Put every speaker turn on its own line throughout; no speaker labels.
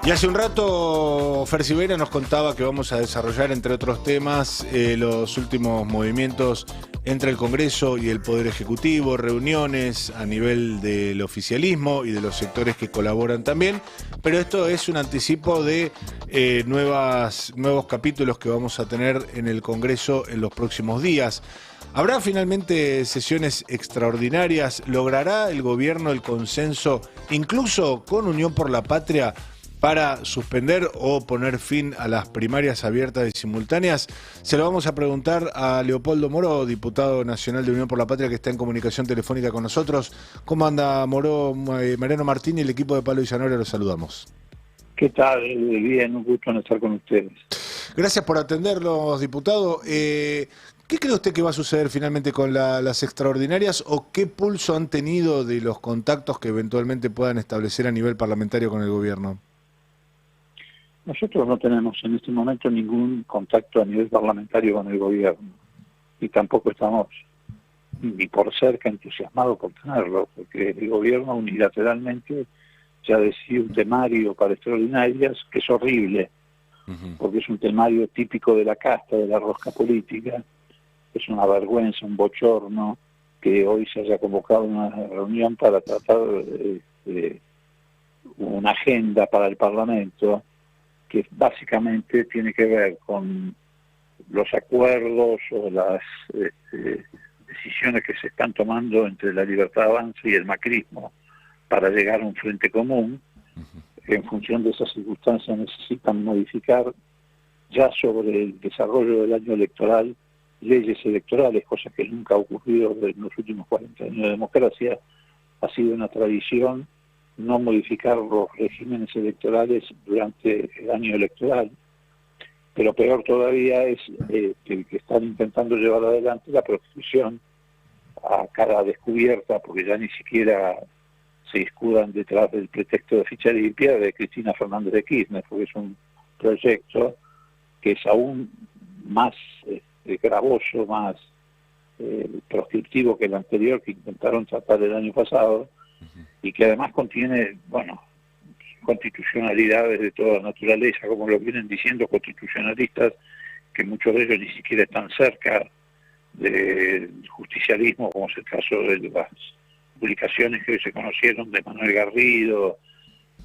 Y hace un rato Fer Silveira nos contaba que vamos a desarrollar, entre otros temas, los últimos movimientos entre el Congreso y el Poder Ejecutivo, reuniones a nivel del oficialismo y de los sectores que colaboran también, pero esto es un anticipo de nuevos capítulos que vamos a tener en el Congreso en los próximos días. ¿Habrá finalmente sesiones extraordinarias? ¿Logrará el gobierno el consenso, incluso con Unión por la Patria, para suspender o poner fin a las primarias abiertas y simultáneas? Se lo vamos a preguntar a Leopoldo Moró, diputado nacional de Unión por la Patria, que está en comunicación telefónica con nosotros. ¿Cómo anda, Moró? Mariano Martín y el equipo de Palo y Zanahoria los saludamos.
¿Qué tal? Bien, un gusto en estar con ustedes.
Gracias por atenderlos, diputado. ¿Qué cree usted que va a suceder finalmente con las extraordinarias o qué pulso han tenido de los contactos que eventualmente puedan establecer a nivel parlamentario con el gobierno?
Nosotros no tenemos en este momento ningún contacto a nivel parlamentario con el gobierno y tampoco estamos ni por cerca entusiasmados por tenerlo, porque el gobierno unilateralmente ya decidió un temario para extraordinarias que es horrible, porque es un temario típico de la casta, de la rosca política. Es una vergüenza, un bochorno que hoy se haya convocado una reunión para tratar de una agenda para el Parlamento que básicamente tiene que ver con los acuerdos o las decisiones que se están tomando entre la Libertad Avanza y el macrismo para llegar a un frente común. En función de esas circunstancias necesitan modificar ya sobre el desarrollo del año electoral leyes electorales, cosa que nunca ha ocurrido en los últimos 40 años de democracia. Ha sido una tradición no modificar los regímenes electorales durante el año electoral, pero peor todavía es que están intentando llevar adelante la proscripción a cara descubierta, porque ya ni siquiera se escudan detrás del pretexto de ficha limpia de Cristina Fernández de Kirchner, porque es un proyecto que es aún más gravoso, más proscriptivo que el anterior que intentaron tratar el año pasado, y que además contiene, constitucionalidades de toda naturaleza, como lo vienen diciendo constitucionalistas, que muchos de ellos ni siquiera están cerca del justicialismo, como es el caso de las publicaciones que hoy se conocieron de Manuel Garrido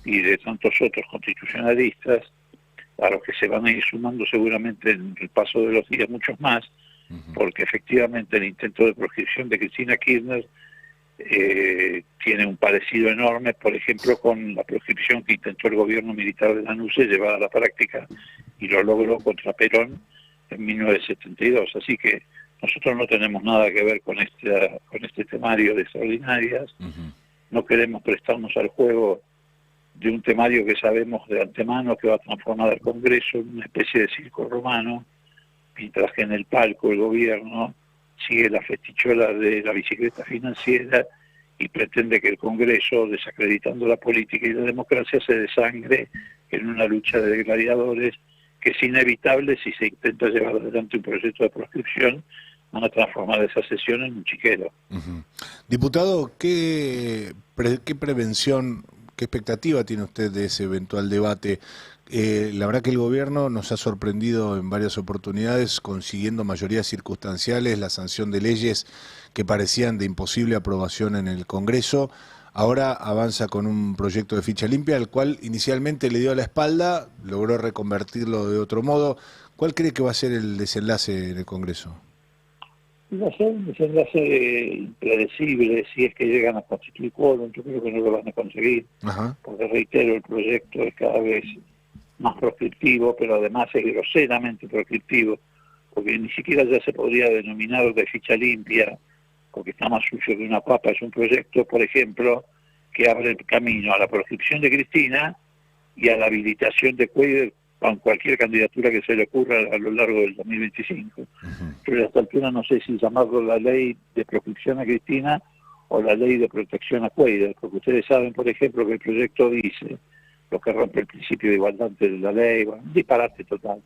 y de tantos otros constitucionalistas, a los que se van a ir sumando seguramente en el paso de los días muchos más, porque efectivamente el intento de proscripción de Cristina Kirchner tiene un parecido enorme, por ejemplo, con la proscripción que intentó el gobierno militar de Lanuse llevar a la práctica y lo logró contra Perón en 1972. Así que nosotros no tenemos nada que ver con este temario de extraordinarias. No queremos prestarnos al juego de un temario que sabemos de antemano que va a transformar al Congreso en una especie de circo romano, mientras que en el palco el gobierno sigue la festichola de la bicicleta financiera y pretende que el Congreso, desacreditando la política y la democracia, se desangre en una lucha de gladiadores que es inevitable si se intenta llevar adelante un proyecto de proscripción. Van a transformar esa sesión en un chiquero.
Diputado, ¿qué prevención, qué expectativa tiene usted de ese eventual debate? La verdad que el gobierno nos ha sorprendido en varias oportunidades consiguiendo mayorías circunstanciales, la sanción de leyes que parecían de imposible aprobación en el Congreso. Ahora avanza con un proyecto de ficha limpia, al cual inicialmente le dio la espalda, logró reconvertirlo de otro modo. ¿Cuál cree que va a ser el desenlace en el Congreso?
Va a ser un desenlace impredecible si es que llegan a constituir quórum. Yo creo que no lo van a conseguir, porque reitero, el proyecto es cada vez más proscriptivo, pero además es groseramente proscriptivo, porque ni siquiera ya se podría denominar de ficha limpia, porque está más sucio que una papa. Es un proyecto, por ejemplo, que abre el camino a la proscripción de Cristina y a la habilitación de Cuadra con cualquier candidatura que se le ocurra a lo largo del 2025. Pero a esta altura no sé si llamarlo la ley de proscripción a Cristina o la ley de protección a Cuadra, porque ustedes saben, por ejemplo, que el proyecto dice, lo que rompe el principio de igualdad de la ley, un disparate total,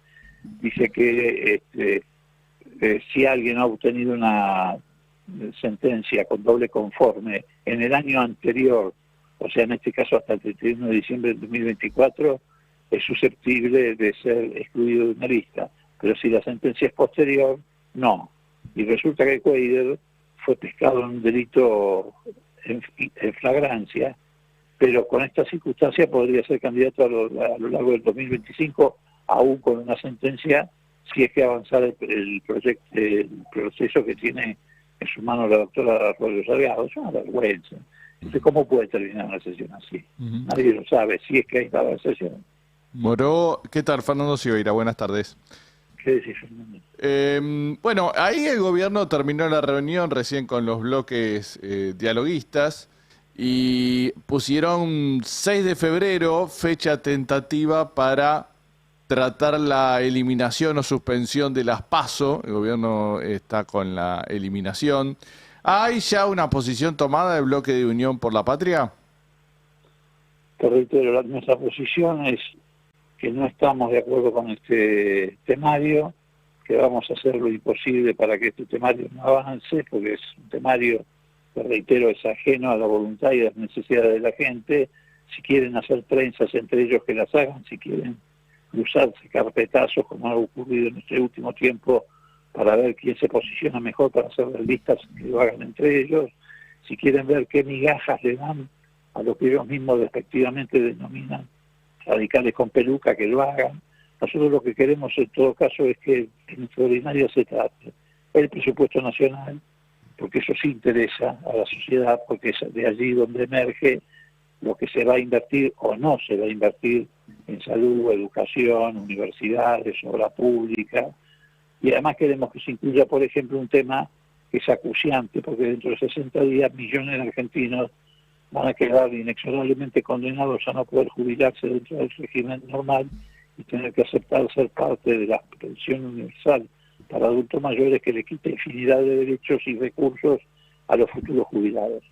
dice que si alguien ha obtenido una sentencia con doble conforme en el año anterior, o sea, en este caso hasta el 31 de diciembre del 2024, es susceptible de ser excluido de una lista, pero si la sentencia es posterior, no. Y resulta que Cuéllar fue pescado en un delito en flagrancia, pero con esta circunstancia podría ser candidato a lo largo del 2025, aún con una sentencia, si es que avanzara el proceso que tiene en su mano la doctora Arroyo Salgado. Es una vergüenza. Entonces, ¿cómo puede terminar una sesión así? Nadie lo sabe, si es que hay la sesión.
Moró, ¿qué tal? Fernando Silveira, buenas tardes.
¿Qué decís, Fernando?
Bueno, ahí el gobierno terminó la reunión recién con los bloques dialoguistas y pusieron 6 de febrero, fecha tentativa para tratar la eliminación o suspensión de las PASO. El gobierno está con la eliminación. ¿Hay ya una posición tomada del bloque de Unión por la Patria?
Te reitero, nuestra posición es que no estamos de acuerdo con este temario, que vamos a hacer lo imposible para que este temario no avance, porque es un temario, te reitero, es ajeno a la voluntad y a las necesidades de la gente. Si quieren hacer prensas entre ellos, que las hagan. Si quieren cruzarse carpetazos, como ha ocurrido en este último tiempo, para ver quién se posiciona mejor para hacer las listas, que lo hagan entre ellos. Si quieren ver qué migajas le dan a lo que ellos mismos despectivamente denominan radicales con peluca, que lo hagan. Nosotros lo que queremos en todo caso es que en extraordinaria se trate el presupuesto nacional, porque eso sí interesa a la sociedad, porque es de allí donde emerge lo que se va a invertir o no se va a invertir en salud, educación, universidades, obra pública. Y además queremos que se incluya, por ejemplo, un tema que es acuciante, porque dentro de 60 días millones de argentinos van a quedar inexorablemente condenados a no poder jubilarse dentro del régimen normal y tener que aceptar ser parte de la pensión universal para adultos mayores, que le quita infinidad de derechos y recursos a los futuros jubilados.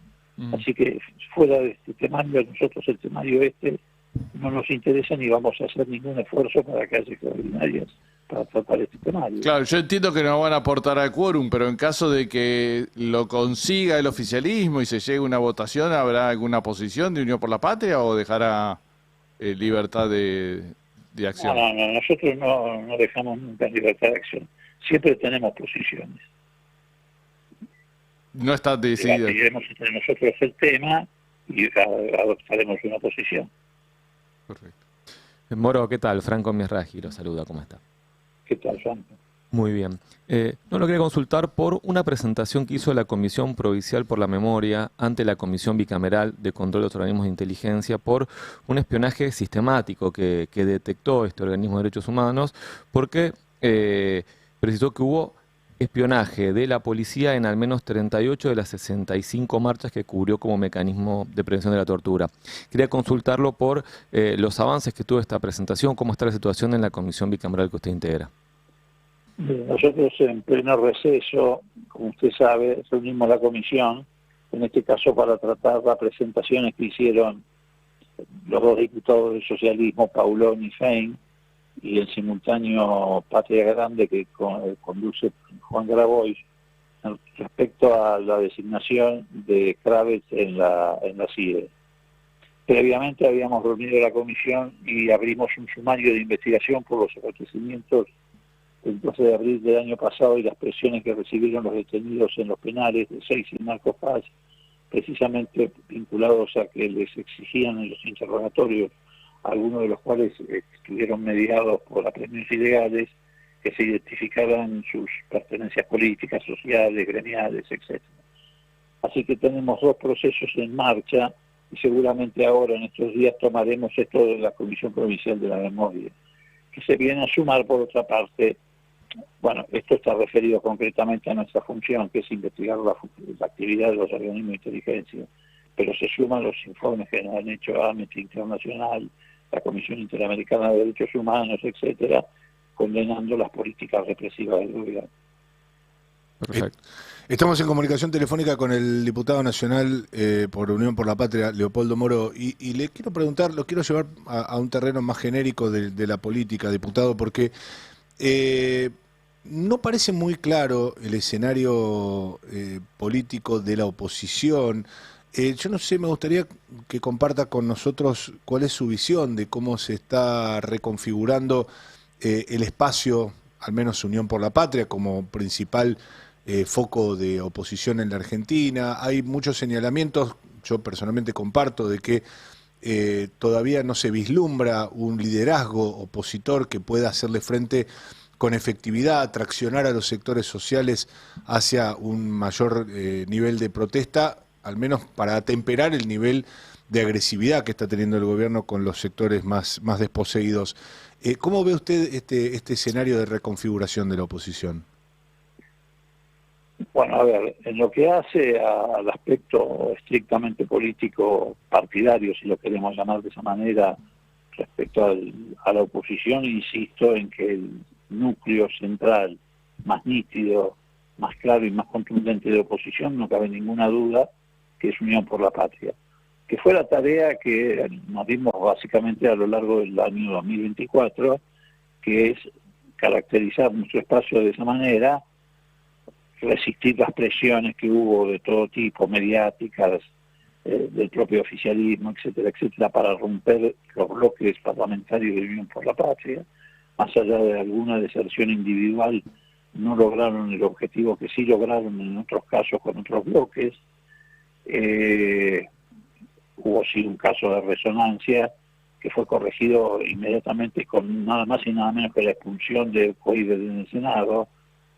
Así que fuera de este temario, a nosotros el temario no nos interesa, ni vamos a hacer ningún esfuerzo para que haya extraordinarias para tratar este temario.
Claro, yo entiendo que no van a aportar al quórum, pero en caso de que lo consiga el oficialismo y se llegue a una votación, ¿habrá alguna posición de Unión por la Patria o dejará libertad de acción?
No, nosotros no dejamos nunca libertad de acción. Siempre tenemos posiciones.
No está decidido.
Debatiremos entre nosotros el tema y adoptaremos una posición.
Perfecto.
Moro, ¿qué tal? Franco Mierragi lo saluda, ¿cómo está?
¿Qué tal, Franco?
Muy bien. No lo quería consultar por una presentación que hizo la Comisión Provincial por la Memoria ante la Comisión Bicameral de Control de los Organismos de Inteligencia por un espionaje sistemático que detectó este organismo de derechos humanos, porque precisó que hubo espionaje de la policía en al menos 38 de las 65 marchas que cubrió como mecanismo de prevención de la tortura. Quería consultarlo por los avances que tuvo esta presentación, cómo está la situación en la comisión bicameral que usted integra.
Nosotros en pleno receso, como usted sabe, reunimos la comisión, en este caso para tratar las presentaciones que hicieron los dos diputados del socialismo, Paulón y Fein, y en simultáneo Patria Grande, que conduce Juan Grabois, respecto a la designación de Kravitz en la CIDE. Previamente habíamos reunido la comisión y abrimos un sumario de investigación por los acontecimientos del 12 de abril del año pasado y las presiones que recibieron los detenidos en los penales de Seix y Marcos Paz, precisamente vinculados a que les exigían en los interrogatorios, algunos de los cuales estuvieron mediados por apremios ilegales, que se identificaran sus pertenencias políticas, sociales, gremiales, etc. Así que tenemos dos procesos en marcha y seguramente ahora en estos días tomaremos esto de la Comisión Provincial de la Memoria, que se viene a sumar por otra parte. Bueno, esto está referido concretamente a nuestra función, que es investigar la actividad de los organismos de inteligencia, pero se suman los informes que nos han hecho Amnesty Internacional, la Comisión Interamericana de Derechos Humanos, etcétera, condenando las políticas represivas del gobierno.
Perfecto.
Estamos en comunicación telefónica con el diputado nacional por Unión por la Patria, Leopoldo Moro, y le quiero preguntar, lo quiero llevar a un terreno más genérico de la política, diputado, porque no parece muy claro el escenario político de la oposición. Yo no sé, me gustaría que comparta con nosotros cuál es su visión de cómo se está reconfigurando el espacio, al menos Unión por la Patria, como principal foco de oposición en la Argentina. Hay muchos señalamientos, yo personalmente comparto, de que todavía no se vislumbra un liderazgo opositor que pueda hacerle frente con efectividad, traccionar a los sectores sociales hacia un mayor nivel de protesta, al menos para atemperar el nivel de agresividad que está teniendo el gobierno con los sectores más desposeídos. ¿Cómo ve usted este escenario de reconfiguración de la oposición?
Bueno, a ver, en lo que hace al aspecto estrictamente político partidario, si lo queremos llamar de esa manera, respecto a la oposición, insisto en que el núcleo central más nítido, más claro y más contundente de oposición, no cabe ninguna duda, que es Unión por la Patria, que fue la tarea que nos dimos básicamente a lo largo del año 2024, que es caracterizar nuestro espacio de esa manera, resistir las presiones que hubo de todo tipo, mediáticas, del propio oficialismo, etcétera, etcétera, para romper los bloques parlamentarios de Unión por la Patria. Más allá de alguna deserción individual, no lograron el objetivo que sí lograron en otros casos con otros bloques. Hubo sí un caso de resonancia que fue corregido inmediatamente con nada más y nada menos que la expulsión de Coides en el Senado.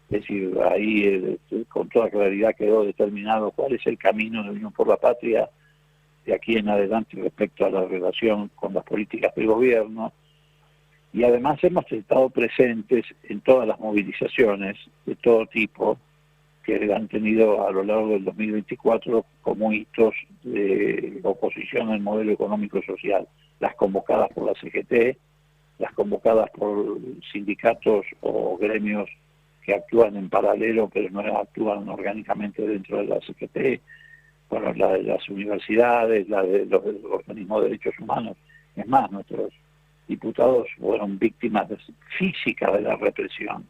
Es decir, ahí con toda claridad quedó determinado cuál es el camino de Unión por la Patria de aquí en adelante respecto a la relación con las políticas del gobierno. Y además hemos estado presentes en todas las movilizaciones de todo tipo que han tenido a lo largo del 2024 como hitos de oposición al modelo económico y social. Las convocadas por la CGT, las convocadas por sindicatos o gremios que actúan en paralelo pero no actúan orgánicamente dentro de la CGT, bueno, la de las universidades, la de los organismos de derechos humanos. Es más, nuestros diputados fueron víctimas físicas de la represión.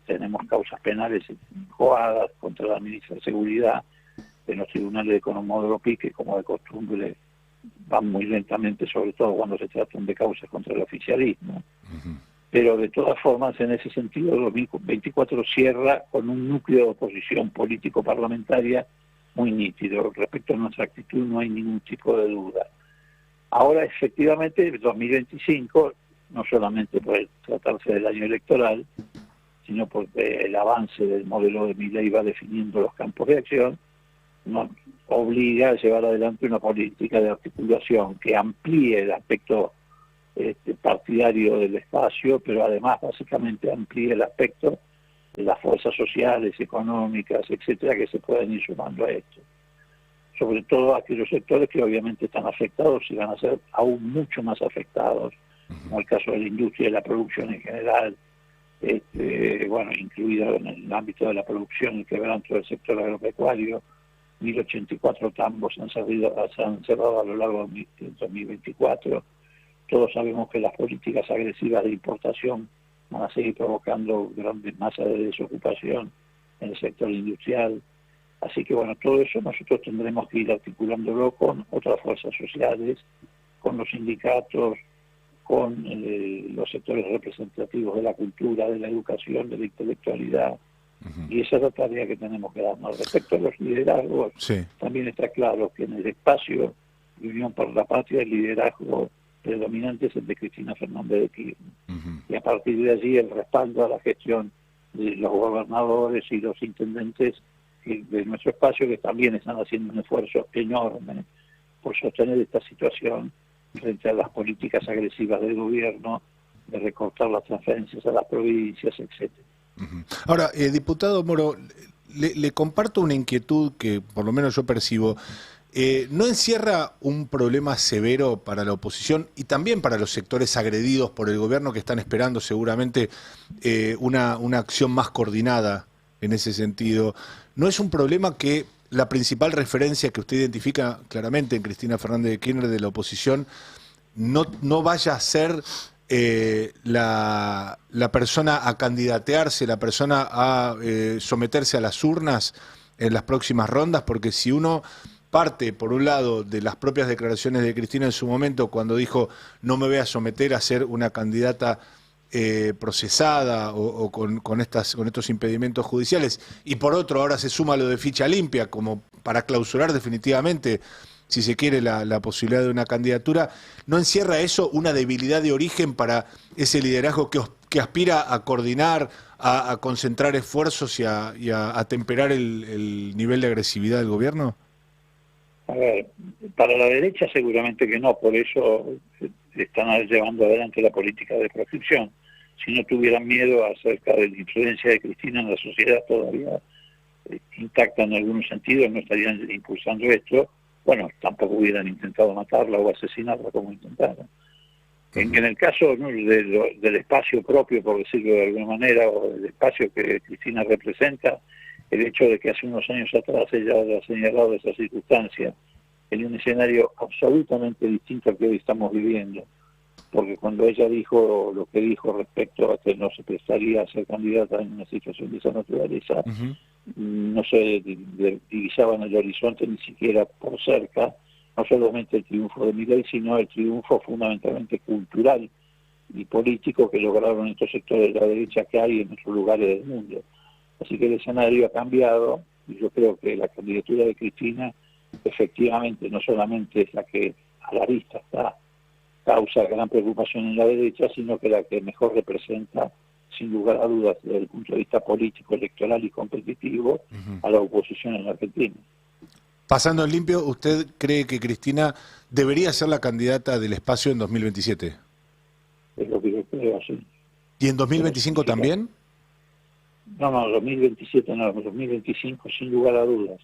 Tenemos causas penales incoadas contra la ministra de Seguridad en los tribunales de Comodoro Pi, que como de costumbre van muy lentamente, sobre todo cuando se tratan de causas contra el oficialismo. Pero de todas formas, en ese sentido, el 2024 cierra con un núcleo de oposición político-parlamentaria muy nítido. Respecto a nuestra actitud no hay ningún tipo de duda. Ahora, efectivamente, el 2025, no solamente por tratarse del año electoral, sino porque el avance del modelo de Milei va definiendo los campos de acción, nos obliga a llevar adelante una política de articulación que amplíe el aspecto partidario del espacio, pero además básicamente amplíe el aspecto de las fuerzas sociales, económicas, etcétera, que se pueden ir sumando a esto. Sobre todo aquellos sectores que obviamente están afectados y van a ser aún mucho más afectados, como el caso de la industria y la producción en general, bueno, incluido en el ámbito de la producción el quebranto del sector agropecuario. 1084 tambos se han cerrado a lo largo del 2024. Todos sabemos que las políticas agresivas de importación van a seguir provocando grandes masas de desocupación en el sector industrial. Así que bueno, todo eso nosotros tendremos que ir articulándolo con otras fuerzas sociales, con los sindicatos, con los sectores representativos de la cultura, de la educación, de la intelectualidad. Y esa es la tarea que tenemos que darnos. Respecto a los liderazgos, también está claro que en el espacio de Unión por la Patria el liderazgo predominante es el de Cristina Fernández de Kirchner. Y a partir de allí el respaldo a la gestión de los gobernadores y los intendentes de nuestro espacio, que también están haciendo un esfuerzo enorme por sostener esta situación frente a las políticas agresivas del gobierno, de recortar las transferencias a las provincias, etcétera.
Ahora, diputado Moro, le comparto una inquietud que por lo menos yo percibo. ¿No encierra un problema severo para la oposición y también para los sectores agredidos por el gobierno que están esperando seguramente una acción más coordinada en ese sentido? ¿No es un problema que la principal referencia que usted identifica claramente en Cristina Fernández de Kirchner de la oposición no vaya a ser la persona a candidatearse, la persona a someterse a las urnas en las próximas rondas? Porque si uno parte, por un lado, de las propias declaraciones de Cristina en su momento, cuando dijo no me voy a someter a ser una candidata procesada o con estos impedimentos judiciales, y por otro ahora se suma lo de ficha limpia como para clausurar definitivamente, si se quiere, la posibilidad de una candidatura. ¿No encierra eso una debilidad de origen para ese liderazgo que aspira a coordinar, a concentrar esfuerzos y a temperar el nivel de agresividad del gobierno?
A ver, para la derecha seguramente que no, por eso están llevando adelante la política de proscripción. Si no tuvieran miedo acerca de la influencia de Cristina en la sociedad todavía intacta en algunos sentidos, no estarían impulsando esto. Bueno, tampoco hubieran intentado matarla o asesinarla como intentaron. En el caso, ¿no?, del espacio propio, por decirlo de alguna manera, o del espacio que Cristina representa, el hecho de que hace unos años atrás ella haya señalado esa circunstancia en un escenario absolutamente distinto al que hoy estamos viviendo, porque cuando ella dijo lo que dijo respecto a que no se prestaría a ser candidata en una situación de esa naturaleza, no se divisaba en el horizonte ni siquiera por cerca, no solamente el triunfo de Milei, sino el triunfo fundamentalmente cultural y político que lograron estos sectores de la derecha que hay en otros lugares del mundo. Así que el escenario ha cambiado y yo creo que la candidatura de Cristina efectivamente no solamente es la que a la vista causa gran preocupación en la derecha, sino que la que mejor representa, sin lugar a dudas, desde el punto de vista político, electoral y competitivo, a la oposición en la Argentina.
Pasando en limpio, ¿usted cree que Cristina debería ser la candidata del espacio en 2027?
Es lo que yo creo, sí.
¿Y en 2025 también?
No, 2027 no, 2025 sin lugar a dudas.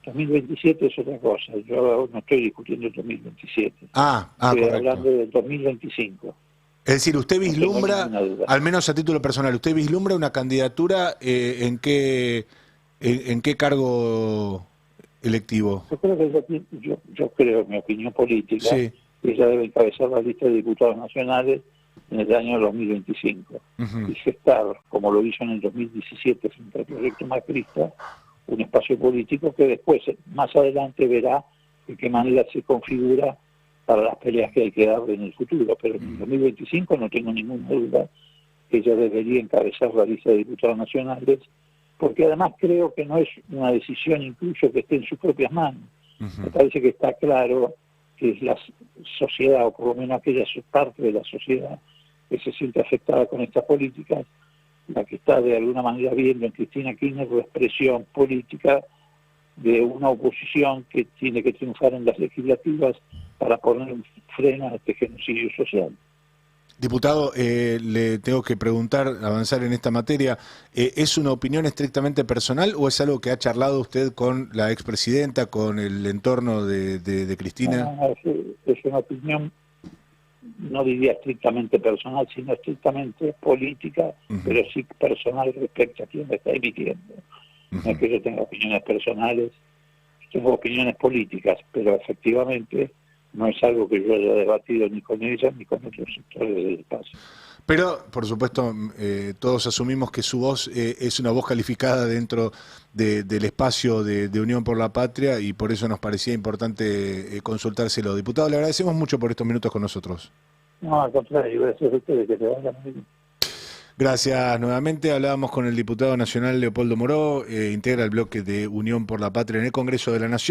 2027 es otra cosa, yo no estoy discutiendo el 2027. Estoy
correcto.
hablando del 2025.
Es decir, usted vislumbra, al menos a título personal, ¿usted vislumbra una candidatura en qué cargo electivo?
Yo creo, en mi opinión política,
sí,
que ella debe encabezar la lista de diputados nacionales en el año 2025 y gestar, como lo hizo en el 2017 frente al proyecto macrista, un espacio político que después, más adelante, verá de qué manera se configura para las peleas que hay que dar en el futuro. Pero en el 2025 no tengo ninguna duda que ella debería encabezar la lista de diputados nacionales, porque además creo que no es una decisión incluso que esté en sus propias manos. Me parece que está claro que es la sociedad, o por lo menos aquella parte de la sociedad que se siente afectada con estas políticas, la que está de alguna manera viendo en Cristina Kirchner la expresión política de una oposición que tiene que triunfar en las legislativas para poner un freno a este genocidio social.
Diputado, le tengo que preguntar, avanzar en esta materia, ¿es una opinión estrictamente personal o es algo que ha charlado usted con la expresidenta, con el entorno de Cristina?
No, es una opinión, no diría estrictamente personal, sino estrictamente política, pero sí personal respecto a quien me está emitiendo. No es que yo tenga opiniones personales, tengo opiniones políticas, pero efectivamente no es algo que yo haya debatido ni con ella ni con otros sectores del espacio.
Pero, por supuesto, todos asumimos que su voz es una voz calificada dentro del espacio de Unión por la Patria y por eso nos parecía importante consultárselo. Diputado, le agradecemos mucho por estos minutos con nosotros.
No, al contrario, gracias a ustedes, que te vayan muy bien.
Gracias nuevamente. Hablábamos con el diputado nacional Leopoldo Moró, integra el bloque de Unión por la Patria en el Congreso de la Nación.